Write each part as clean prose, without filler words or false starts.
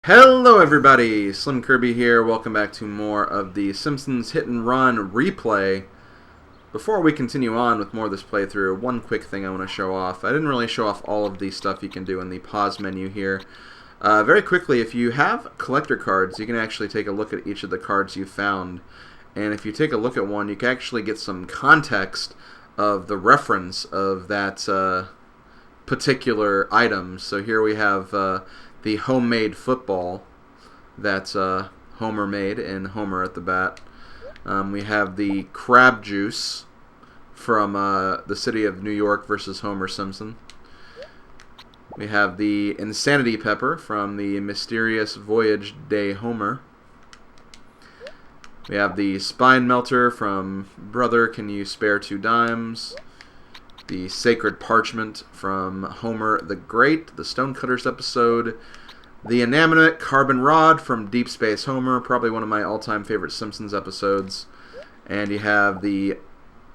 Hello everybody, SlimKirby here. Welcome back to more of the Simpsons Hit and Run replay. Before we continue on with more of this playthrough, one quick thing I want to show off. I didn't really show off all of the stuff you can do in the pause menu here. Very quickly, if you have collector cards, you can actually take a look at each of the cards you found. And if you take a look at one, you can actually get some context of the reference of that particular item. So here we have the homemade football that Homer made in Homer at the Bat. We have the crab juice from the city of New York versus Homer Simpson. We have the insanity pepper from the mysterious voyage de Homer. We have the spine melter from Brother, Can You Spare 2 Dimes? The sacred parchment from Homer the Great, the Stonecutters episode. The inanimate carbon rod from Deep Space Homer, probably one of my all-time favorite Simpsons episodes. And you have the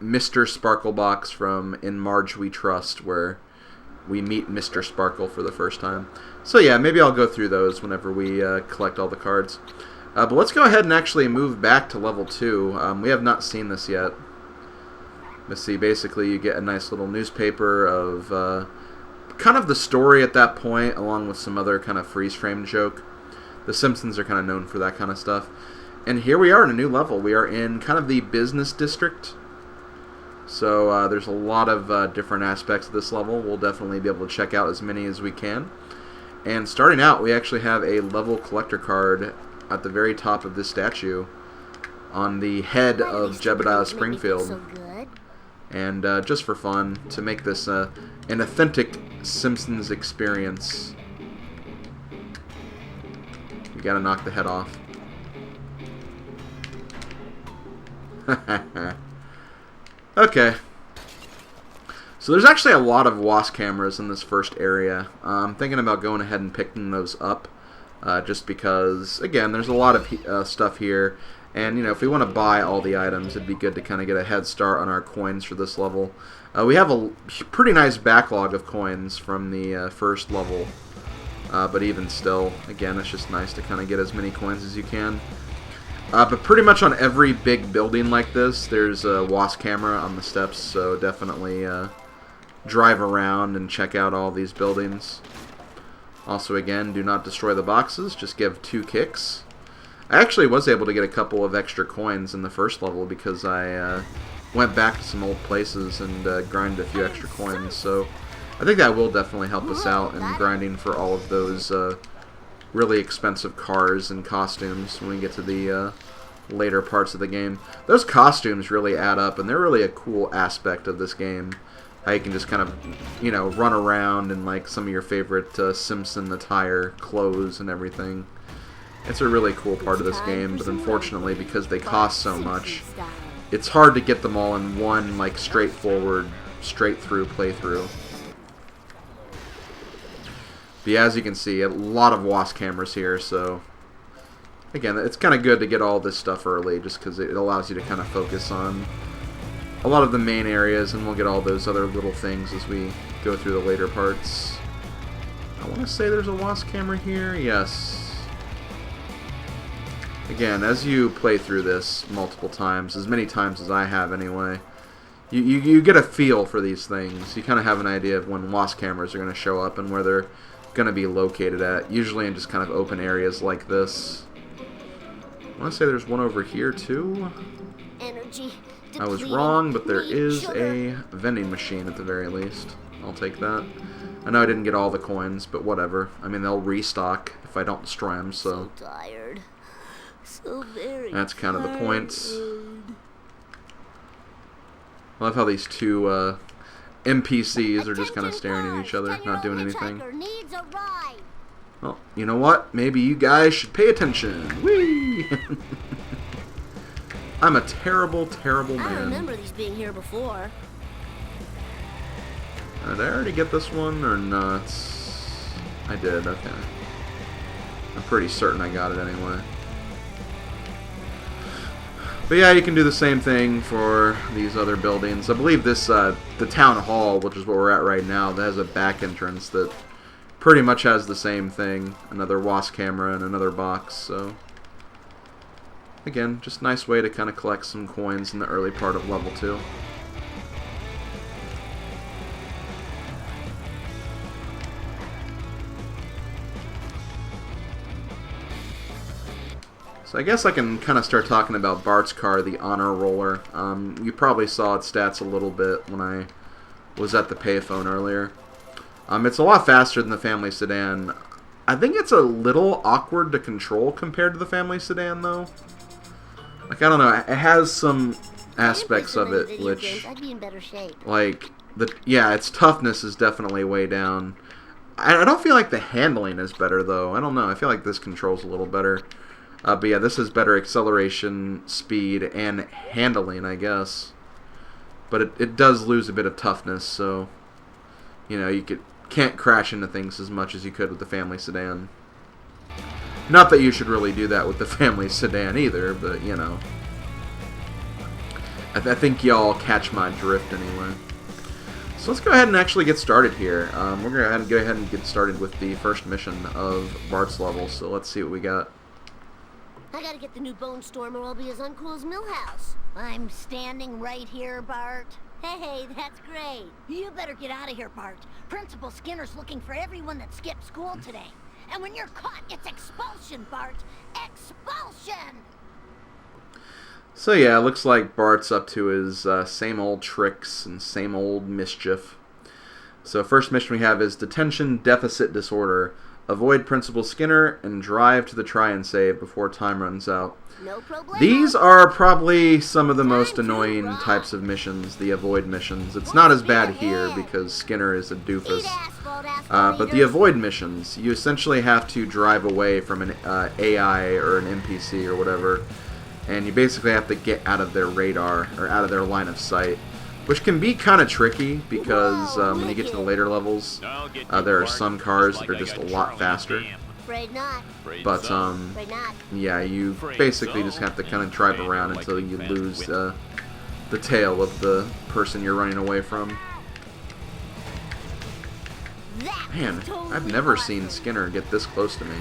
Mr. Sparkle box from In Marge We Trust, where we meet Mr. Sparkle for the first time. So yeah, maybe I'll go through those whenever we collect all the cards. But let's go ahead and actually move back to level 2. We have not seen this yet. Let's see, basically you get a nice little newspaper of kind of the story at that point, along with some other kind of freeze-frame joke. The Simpsons are kind of known for that kind of stuff. And here we are in a new level. We are in kind of the business district. So there's a lot of different aspects of this level. We'll definitely be able to check out as many as we can. And starting out, we actually have a level collector card at the very top of this statue on the head of JEBEDIAH Springfield. And just for fun, to make this an authentic Simpsons experience, you gotta knock the head off. Okay. So there's actually a lot of WASP cameras in this first area. I'm thinking about going ahead and picking those up, just because, again, there's a lot of stuff here. And, you know, if we want to buy all the items, it'd be good to kind of get a head start on our coins for this level. We have a pretty nice backlog of coins from the first level. But even still, again, it's just nice to kind of get as many coins as you can. But pretty much on every big building like this, there's a WASP camera on the steps. So definitely drive around and check out all these buildings. Also, again, do not destroy the boxes. Just give 2 kicks. I actually was able to get a couple of extra coins in the first level because I went back to some old places and grinded a few extra coins. So I think that will definitely help us out in grinding for all of those really expensive cars and costumes when we get to the later parts of the game. Those costumes really add up, and they're really a cool aspect of this game. How you can just kind of, you know, run around in like some of your favorite Simpson attire, clothes, and everything. It's a really cool part of this game, but unfortunately, because they cost so much, it's hard to get them all in one, like, straightforward, straight-through playthrough. But yeah, as you can see, a lot of WASP cameras here, so again, it's kind of good to get all this stuff early, just because it allows you to kind of focus on a lot of the main areas, and we'll get all those other little things as we go through the later parts. I want to say there's a WASP camera here. Yes. Again, as you play through this multiple times, as many times as I have anyway, you get a feel for these things. You kind of have an idea of when WASP cameras are going to show up and where they're going to be located at, usually in just kind of open areas like this. I want to say there's one over here too. I was wrong, but there is a vending machine at the very least. I'll take that. I know I didn't get all the coins, but whatever. I mean, they'll restock if I don't destroy them, so... tired. So very that's kind of the point. I love how these two NPCs are just kind of staring at each other, not doing anything. Well, you know what? Maybe you guys should pay attention. Whee! I'm a terrible, terrible man. I remember these being here before. Did I already get this one or not? I did, okay. I'm pretty certain I got it anyway. But yeah, you can do the same thing for these other buildings. I believe this, the town hall, which is what we're at right now, that has a back entrance that pretty much has the same thing. Another wasp camera and another box, so... Again, just a nice way to kind of collect some coins in the early part of level 2. So I guess I can kind of start talking about Bart's car, the Honor Roller. You probably saw its stats a little bit when I was at the payphone earlier. It's a lot faster than the Family Sedan. I think it's a little awkward to control compared to the Family Sedan, though. Like, I don't know, it has some aspects of it which, I'd be in better shape. like, yeah, its toughness is definitely way down. I don't feel like the handling is better, though. I don't know, I feel like this controls a little better. But yeah, this has better acceleration, speed, and handling, I guess. But it does lose a bit of toughness, so, you know, you can't crash into things as much as you could with the Family Sedan. Not that you should really do that with the Family Sedan either, but, you know. I think y'all catch my drift anyway. So let's go ahead and actually get started here. We're going to go ahead and get started with the first mission of Bart's level, so let's see what we got. I gotta get the new Bonestorm or I'll be as uncool as Millhouse. I'm standing right here, Bart. Hey, that's great. You better get out of here, Bart. Principal Skinner's looking for everyone that skipped school today. And when you're caught, it's expulsion, Bart. Expulsion! So yeah, it looks like Bart's up to his same old tricks and same old mischief. So first mission we have is Detention Deficit Disorder. Avoid Principal Skinner and drive to the try and save before time runs out. No problem. These are probably some of the most annoying types of missions, the avoid missions. It's not as bad here because Skinner is a doofus. But the avoid missions, you essentially have to drive away from an AI or an NPC or whatever, and you basically have to get out of their radar or out of their line of sight. Which can be kind of tricky because when you get to the later levels, there are some cars that are just a lot faster. Afraid not. But, Afraid not. yeah, you basically just have to kind of drive around until you lose the tail of the person you're running away from. Man, I've never seen Skinner get this close to me.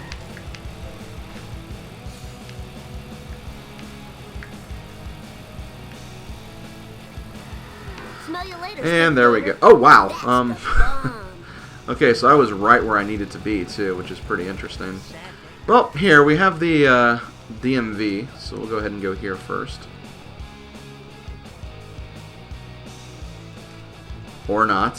Smell you later. And there we go. Oh, wow. Okay, so I was right where I needed to be, too, which is pretty interesting. Well, here, we have the DMV, so we'll go ahead and go here first. Or not.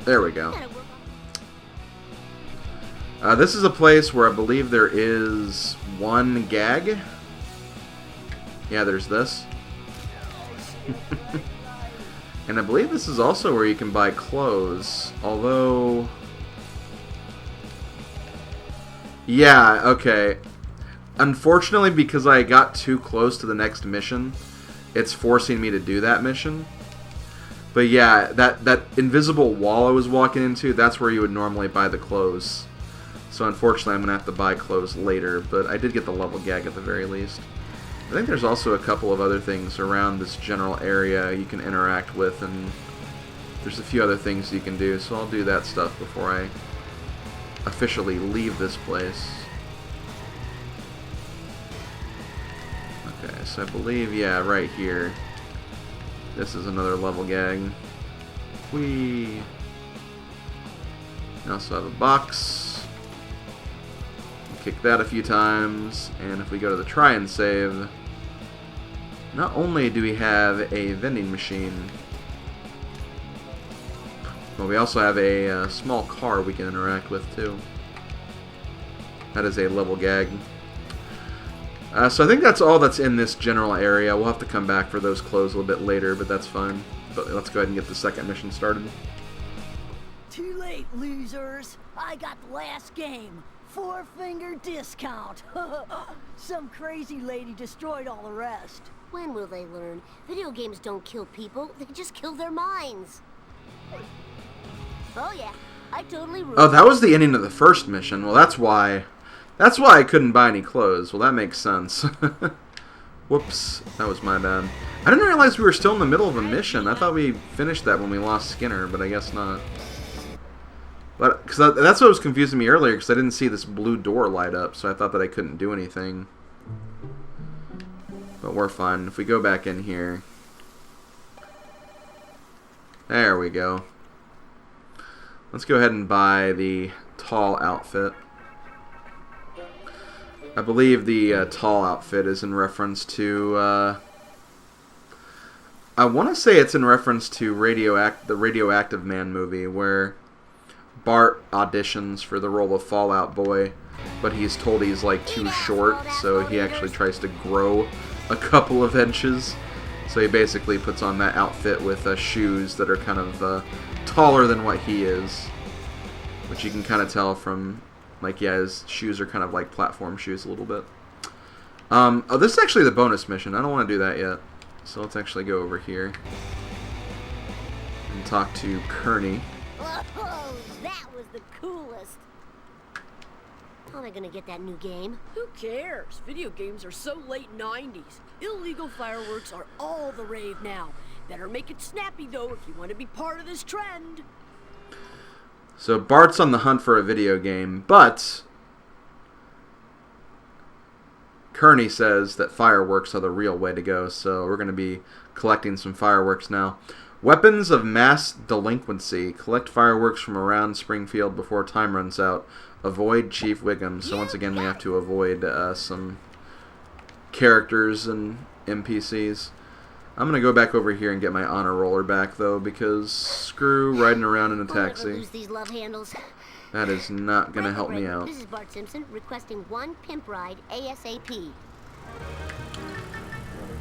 There we go. This is a place where I believe there is one gag. Yeah, there's this. And I believe this is also where you can buy clothes, although... Yeah, okay. Unfortunately, because I got too close to the next mission, it's forcing me to do that mission. But yeah, that invisible wall I was walking into, that's where you would normally buy the clothes. So unfortunately, I'm going to have to buy clothes later, but I did get the level gag at the very least. I think there's also a couple of other things around this general area you can interact with, and there's a few other things you can do, so I'll do that stuff before I officially leave this place. Okay, so I believe, yeah, right here. This is another level gag. Whee! I also have a box. Kick that a few times, and if we go to the try and save, not only do we have a vending machine, but we also have a small car we can interact with too. That is a level gag. So I think that's all that's in this general area. We'll have to come back for those clothes a little bit later, but that's fine. But let's go ahead and get the second mission started. Too late, losers. I got the last game. 4-finger discount. Some crazy lady destroyed all the rest. When will they learn? Video games don't kill people, they just kill their minds. Oh yeah, I totally ruled. Oh, that was the ending of the first mission. Well, that's why I couldn't buy any clothes. Well, that makes sense. Whoops, that was my bad. I didn't realize we were still in the middle of a mission. I thought we finished that when we lost Skinner, but I guess not. But cause that's what was confusing me earlier, because I didn't see this blue door light up, so I thought that I couldn't do anything. But we're fine. If we go back in here... There we go. Let's go ahead and buy the tall outfit. I believe the tall outfit is in reference to... I want to say it's in reference to the Radioactive Man movie, where Bart auditions for the role of Fallout Boy, but he's told he's like too short, so he actually tries to grow a couple of inches. So he basically puts on that outfit with shoes that are kind of taller than what he is, which you can kind of tell from, like, yeah, his shoes are kind of like platform shoes a little bit. Oh, this is actually the bonus mission. I don't want to do that yet. So let's actually go over here and talk to Kearney. Whoa, that was the coolest. How am I gonna get that new game? Who cares? Video games are so late 90s. Illegal fireworks are all the rave now. Better make it snappy, though, if you want to be part of this trend. So Bart's on the hunt for a video game, but Kearney says that fireworks are the real way to go, so we're going to be collecting some fireworks now. Weapons of mass delinquency. Collect fireworks from around Springfield before time runs out. Avoid Chief Wiggum. So once again, we have to avoid some characters and NPCs. I'm going to go back over here and get my honor roller back, though, because screw riding around in a taxi. Lose these love handles. That is not going to help me out. This is Bart Simpson requesting one pimp ride ASAP.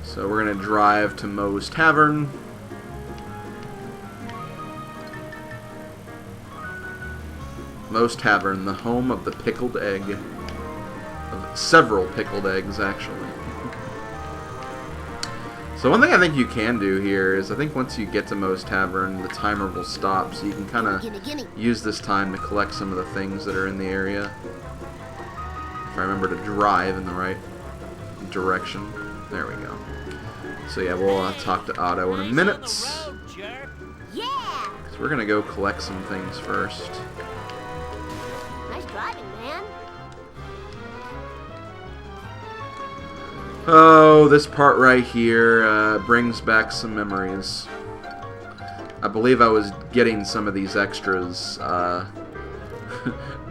So we're going to drive to Moe's Tavern. Moe's Tavern, the home of the pickled egg. Of several pickled eggs, actually. So one thing I think you can do here is I think once you get to Moe's Tavern, the timer will stop, so you can kind of use this time to collect some of the things that are in the area. If I remember to drive in the right direction. There we go. So yeah, we'll talk to Otto in a minute. Yeah! So we're going to go collect some things first. Nice driving, man. Oh, this part right here brings back some memories. I believe I was getting some of these extras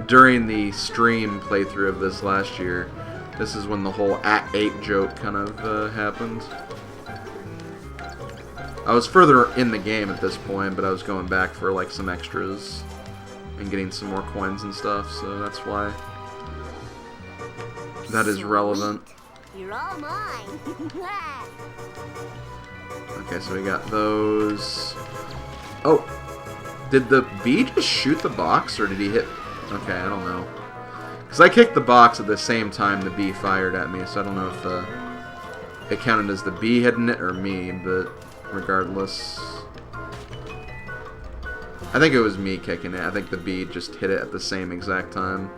during the stream playthrough of this last year. This is when the whole Act 8 joke kind of happened. I was further in the game at this point, but I was going back for like some extras and getting some more coins and stuff, so that's why that is relevant. You're all mine. Okay, so we got those. Oh, did the bee just shoot the box, or did he hit? Okay, I don't know. Because I kicked the box at the same time the bee fired at me, so I don't know if it counted as the bee hitting it or me, but regardless. I think it was me kicking it. I think the bee just hit it at the same exact time.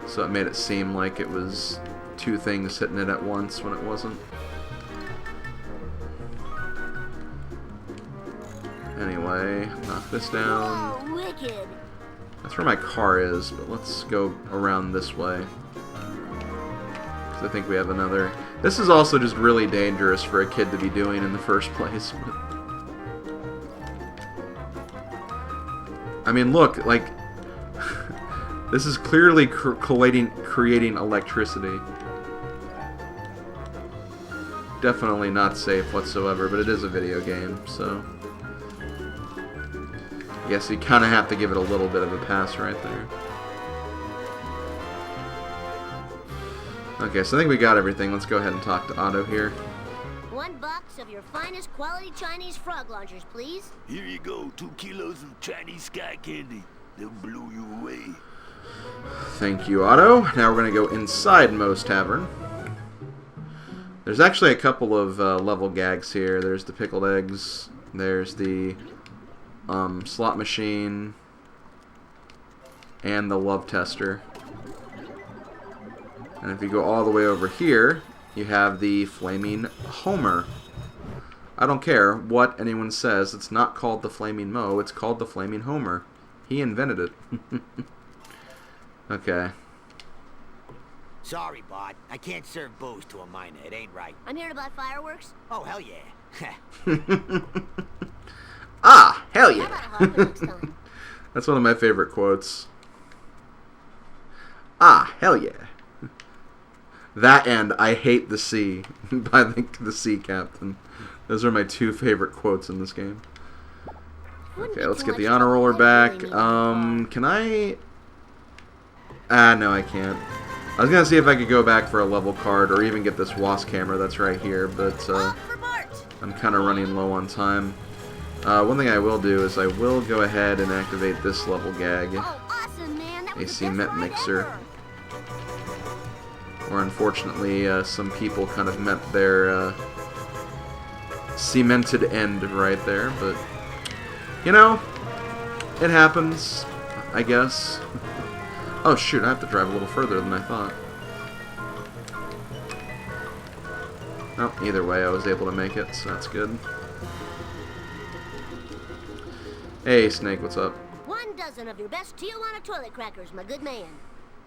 So it made it seem like it was two things hitting it at once when it wasn't. Anyway, knock this down. Whoa, wicked. That's where my car is, but let's go around this way. Because I think we have another. This is also just really dangerous for a kid to be doing in the first place. I mean, look, like, this is clearly creating electricity. Definitely not safe whatsoever, but it is a video game, so I guess you kind of have to give it a little bit of a pass right there. Okay, so I think we got everything. Let's go ahead and talk to Otto here. $1 of your finest quality Chinese frog launchers, please. Here you go, 2 kilos of Chinese sky candy. They'll blow you away. Thank you, Otto. Now we're going to go inside Moe's Tavern. There's actually a couple of level gags here. There's the pickled eggs. There's the slot machine. And the love tester. And if you go all the way over here, you have the Flaming Homer. I don't care what anyone says. It's not called the Flaming Moe. It's called the Flaming Homer. He invented it. Okay. Sorry, Bart. I can't serve booze to a minor. It ain't right. I'm here to buy fireworks. Oh, hell yeah. Ah, hell How yeah. about a Harper next time? That's one of my favorite quotes. Ah, hell yeah. That and I hate the sea by the sea captain. Those are my two favorite quotes in this game. Okay, let's get the honor roller back. Can I... Ah, no, I can't. I was going to see if I could go back for a level card or even get this WASP camera that's right here, but I'm kind of running low on time. One thing I will do is I will go ahead and activate this level gag. Oh, awesome, man. That was A the cement best ride mixer. ever. Or unfortunately, some people kind of met their cemented end right there, but you know, it happens, I guess. Oh shoot, I have to drive a little further than I thought. Oh, either way, I was able to make it, so that's good. Hey, Snake, what's up? 1 dozen of your best Tijuana toilet crackers, my good man.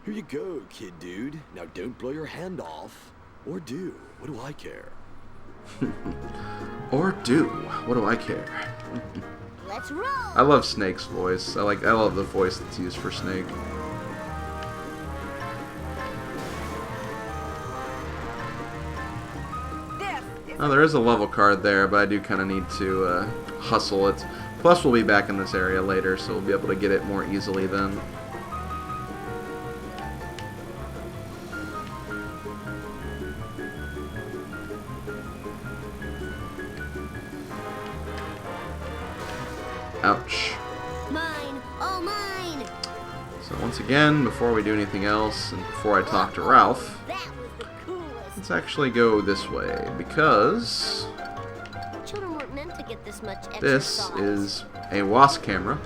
Here you go, kid dude. Now don't blow your hand off. Or do. What do I care? Or do. What do I care? Let's roll. I love Snake's voice. I love the voice that's used for Snake. Oh, there is a level card there, but I do kind of need to hustle it. Plus, we'll be back in this area later, so we'll be able to get it more easily then. Ouch. Mine. Oh, mine. So once again, before we do anything else, and before I talk to Ralph, That was the coolest. let's actually go this way, because Children weren't meant to get this much extra this sauce. is a WASP camera.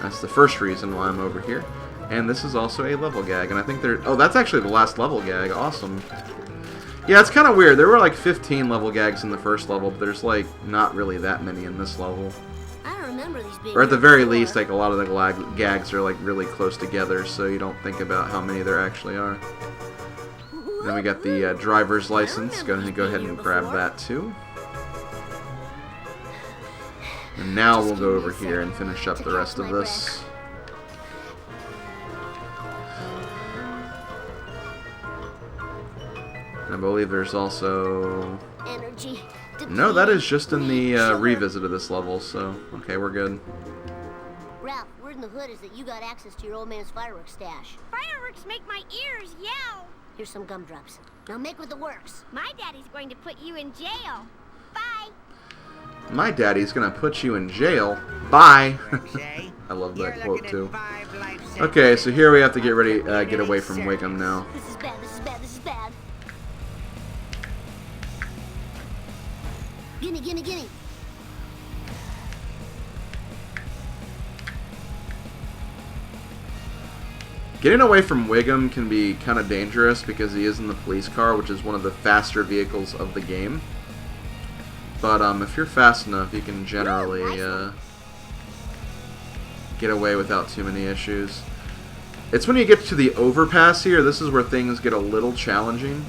That's the first reason why I'm over here. And this is also a level gag, and I think there... Oh, that's actually the last level gag. Awesome. Yeah, it's kind of weird. There were like 15 level gags in the first level, but there's like not really that many in this level. I don't remember these being Or at the here very before. least, like a lot of the gags are like really close together, so you don't think about how many there actually are. Then we got the driver's license. Go ahead and grab that too. And now we'll go over here and finish up the rest of this. I believe there's also... Energy. No, that is just in the revisit of this level, so... Okay, we're good. Ralph, word in the hood is that you got access to your old man's fireworks stash. Fireworks make my ears yell. Here's some gumdrops. Now make with the works. My daddy's going to put you in jail. Bye. My daddy's gonna put you in jail. Bye! Say, I love you're that quote, looking too. at 5 life Okay, sentences. so here we have to get ready, get away from Wiggum now. This is bad, this is bad, this is bad. Gimme, gimme, gimme. Getting away from Wiggum can be kind of dangerous because he is in the police car, which is one of the faster vehicles of the game. But if you're fast enough, you can generally get away without too many issues. It's when you get to the overpass here, this is where things get a little challenging.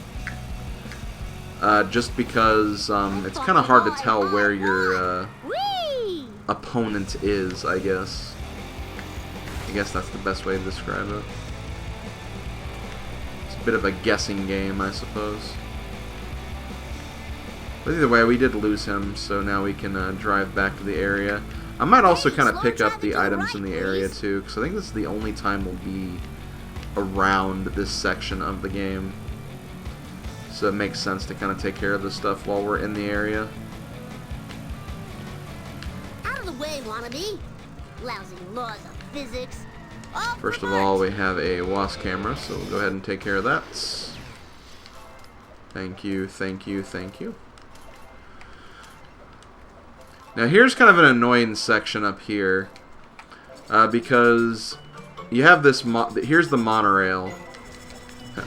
Just because it's kind of hard to tell where your Whee! opponent is, I guess. I guess that's the best way to describe it. It's a bit of a guessing game, I suppose. But either way, we did lose him, so now we can drive back to the area. I might also kind of pick up the items in the area too, because I think this is the only time we'll be around this section of the game. So it makes sense to kind of take care of this stuff while we're in the area. Out of the way, wannabe. Lousy laws of physics. All First for of all, Bart. we have a WASP camera, so we'll go ahead and take care of that. Thank you, thank you, thank you. Now here's kind of an annoying section up here, because you have this, here's the monorail,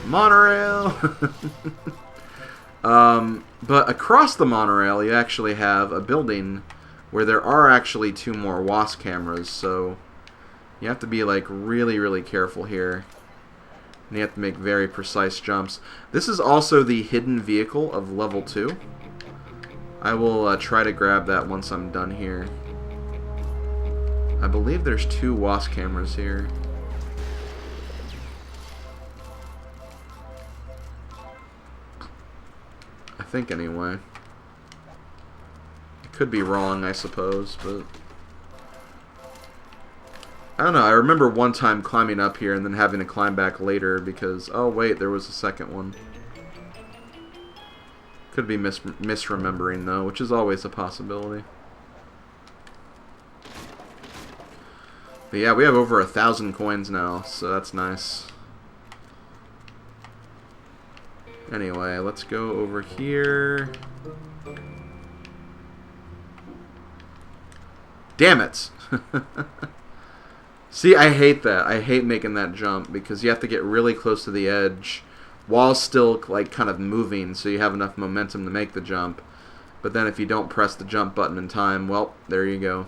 Monorail! But across the monorail, you actually have a building where there are actually 2 more WASP cameras, so you have to be like really, really careful here. And you have to make very precise jumps. This is also the hidden vehicle of level 2. I will try to grab that once I'm done here. I believe there's 2 WASP cameras here. I think anyway. I could be wrong, I suppose, but I don't know. I remember one time climbing up here and then having to climb back later because, oh wait, there was a second one. Could be misremembering though, which is always a possibility. But yeah, we have over 1,000 coins now, so that's nice. Anyway, let's go over here. Damn it! See, I hate that. I hate making that jump because you have to get really close to the edge while still like kind of moving so you have enough momentum to make the jump. But then if you don't press the jump button in time, well, there you go.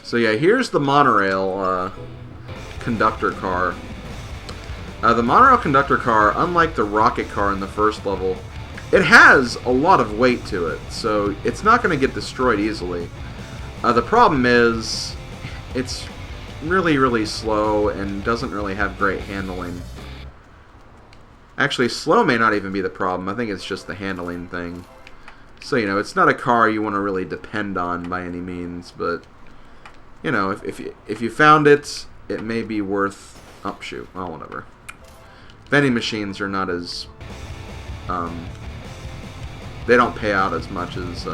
So yeah, here's the monorail conductor car. The monorail conductor car, unlike the rocket car in the first level, it has a lot of weight to it, so it's not going to get destroyed easily. The problem is, it's really, really slow and doesn't really have great handling. Actually, slow may not even be the problem. I think it's just the handling thing. So, you know, it's not a car you want to really depend on by any means, but, you know, if you found it, it may be worth... Oh, shoot. Oh, whatever. Vending machines are not as... they don't pay out as much as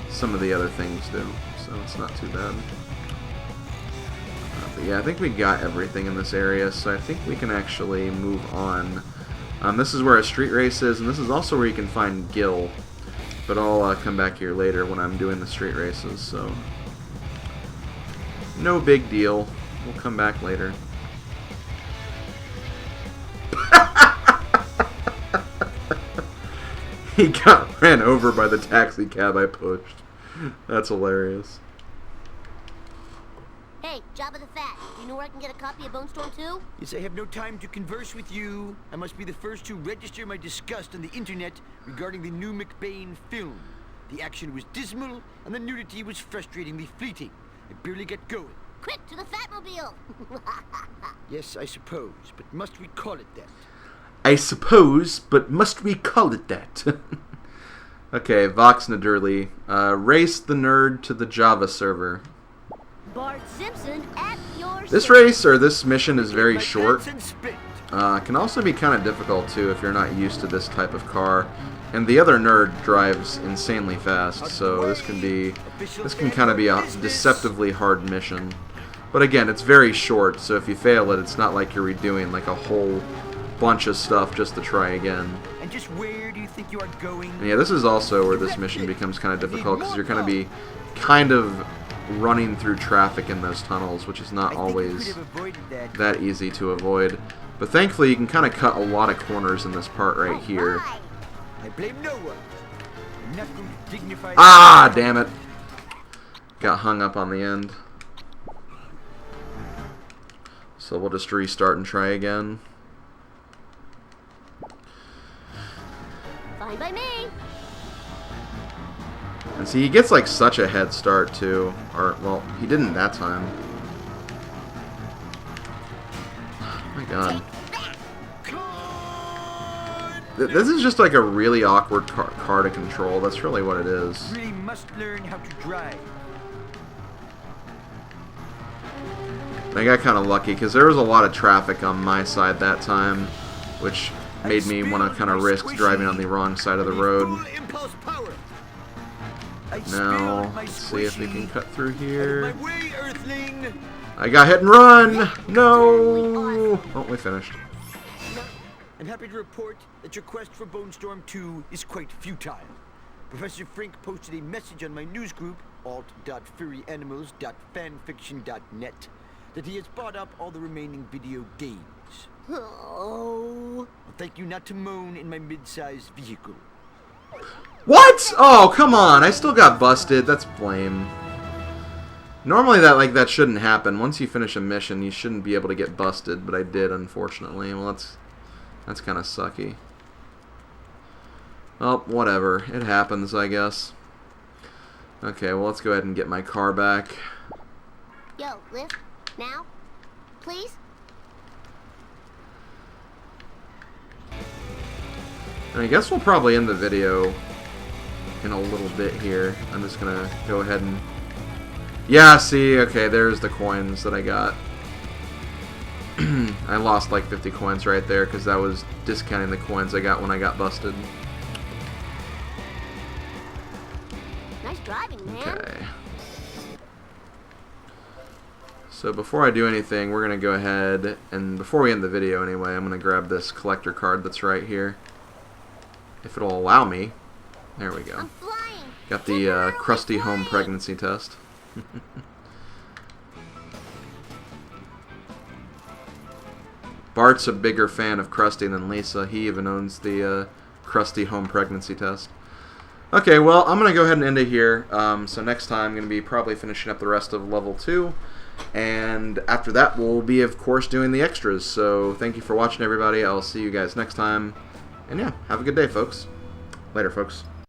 some of the other things do, so it's not too bad. But yeah, I think we got everything in this area, so I think we can actually move on. This is where a street race is, and this is also where you can find Gil, but I'll come back here later when I'm doing the street races, so no big deal. We'll come back later. He got ran over by the taxi cab I pushed. That's hilarious. Hey, Jabba the Fat, do you know where I can get a copy of Bonestorm 2? Yes, I have no time to converse with you. I must be the first to register my disgust on the internet regarding the new McBain film. The action was dismal, and the nudity was frustratingly fleeting. I barely get going. Quick, to the Fatmobile! Yes, I suppose, but must we call it that? I suppose, but must we call it that? Okay, Vox Nadurly. Race the nerd to the Java server. Bart Simpson at your This race, or this mission, is very short. Can also be kind of difficult, too, if you're not used to this type of car. And the other nerd drives insanely fast, so this can kind of be a deceptively hard mission. But again, it's very short, so if you fail it, it's not like you're redoing like a whole bunch of stuff just to try again. And just where do you think you are going? And yeah, this is also where this mission becomes kind of difficult, because you're going to be kind of running through traffic in those tunnels, which is not always that easy to avoid. But thankfully, you can kind of cut a lot of corners in this part right here. I blame no one. I'm not going to dignify... Ah, damn it. Got hung up on the end. So we'll just restart and try again. Fine by me. And see, he gets like such a head start too. Or, well, he didn't that time. Oh my god. This is just like a really awkward car to control. That's really what it is. Really must learn how to drive. I got kind of lucky because there was a lot of traffic on my side that time, which made me want to kind of risk driving on the wrong side of the road. Now, let's see if we can cut through here. I got hit and run! No! Oh, we finished. I'm happy to report that your quest for Bonestorm 2 is quite futile. Professor Frink posted a message on my news group, alt.furryanimals.fanfiction.net, that he has bought up all the remaining video games. Oh. I'll thank you not to moan in my mid-sized vehicle. What? Oh, come on. I still got busted. That's lame. Normally that shouldn't happen. Once you finish a mission, you shouldn't be able to get busted, but I did, unfortunately. Well, that's kind of sucky. Well, whatever. It happens, I guess. Okay, well, let's go ahead and get my car back. Yo, lift. Now? Please? I guess we'll probably end the video in a little bit here. I'm just gonna go ahead and... Yeah, see, okay, there's the coins that I got. I lost like 50 coins right there because that was discounting the coins I got when I got busted. Nice driving, man. Okay. So before I do anything, we're going to go ahead, and before we end the video anyway, I'm going to grab this collector card that's right here. If it'll allow me. There we go. I'm flying. Got the crusty home pregnancy test. Bart's a bigger fan of Krusty than Lisa. He even owns the Krusty home pregnancy test. Okay, well, I'm going to go ahead and end it here. So next time I'm going to be probably finishing up the rest of level 2. And after that, we'll be, of course, doing the extras. So thank you for watching, everybody. I'll see you guys next time. And yeah, have a good day, folks. Later, folks.